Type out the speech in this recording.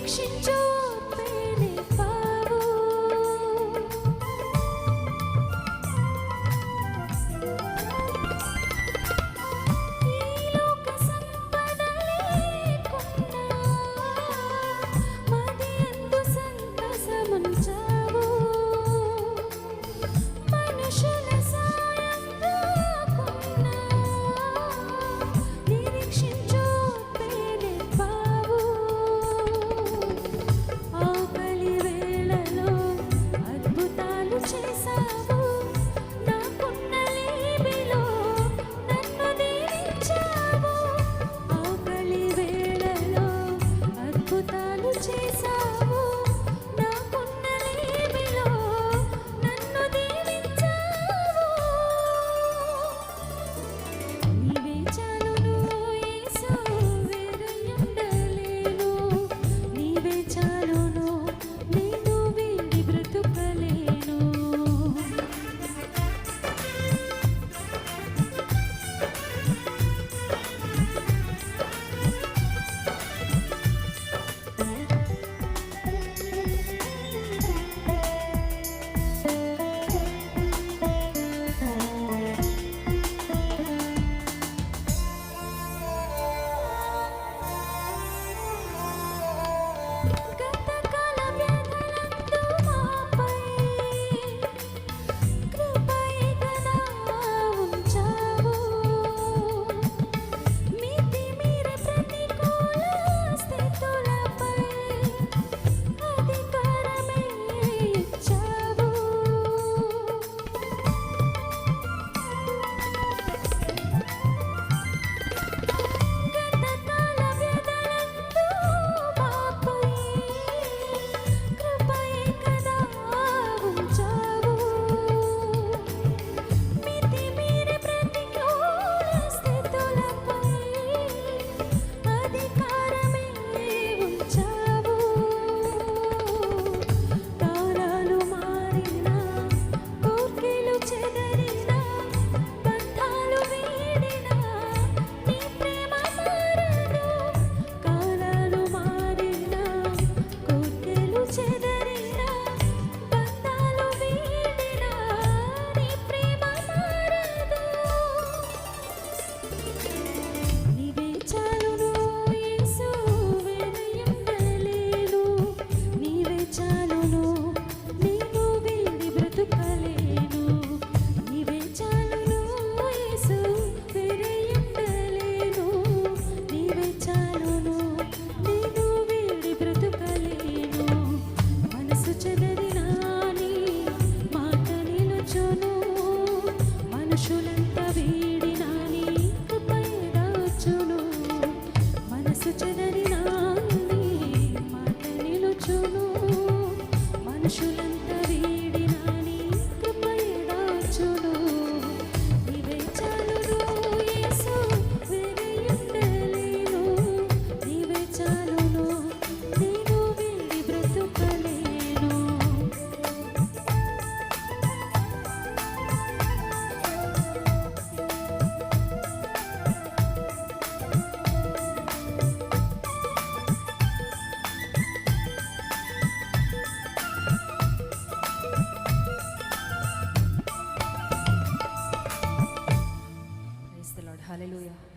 నిరీక్షించు నిలిపావు. ఈ లోక సంపద లేకున్నా మది యందు సంతసముంచావు. మనుషుల సాయం రాకున్నా నిరీక్షించు నిలిపావు. ఆకలి వేళలో అద్భుతాలు చేశావు. నాకున్న లేమిలో నన్ను దీవించావు. ఆకలి వేళలో అద్భుతాలు చేశావు. నాకున్న లేమిలో నన్ను దీవించావు. నీవే చాలును యేసు, వేరయుండలేను. నీవే చాలును, నేను వీడి బ్రతుకలేను. గతకాల వ్యధలందు మాపై కృపయే కదా ఉంచావు. మితిమీరే ప్రతికూల స్థితులపై అధికారమే ఇచ్చావు. గతకాల వ్యధలందు మాపై కృపయే కదా ఉంచావు. మితిమీరే ప్రతికూల స్థితులపై అధికారమే ఉంచావు. కాలాలు మారినా, కోర్కెలు చెదరినా, బంధాలు వీడినా, నీ ప్రేమ మారదు. కాలాలు మారినా, కోర్కెలు చెదరినా, బంధాలు వీడినా, నీ ప్రేమ మారదు. నీవే చాలును యేసు, వేరయుండలేను. నీవే చాలును, నేను వీడి బ్రతుకలేను. నీవే చాలును యేసు, వేరయుండలేను. నీవే చాలును, నేను వీడి బ్రతుకలేను. మనసు చెదరినా నీ మాట నిలుచును. మనుషులంతా వీడినా నీ కృపయే దాచును. మనసు చెదరినా నీ మాట నిలుచును. మనుషులంతా వీడినా నీ కృపయే దాచును. నీవే చాలును యేసు, వేరయుండలేను. నీవే చాలును, నేను వీడి బ్రతుకలేను. Praise the Lord. Hallelujah.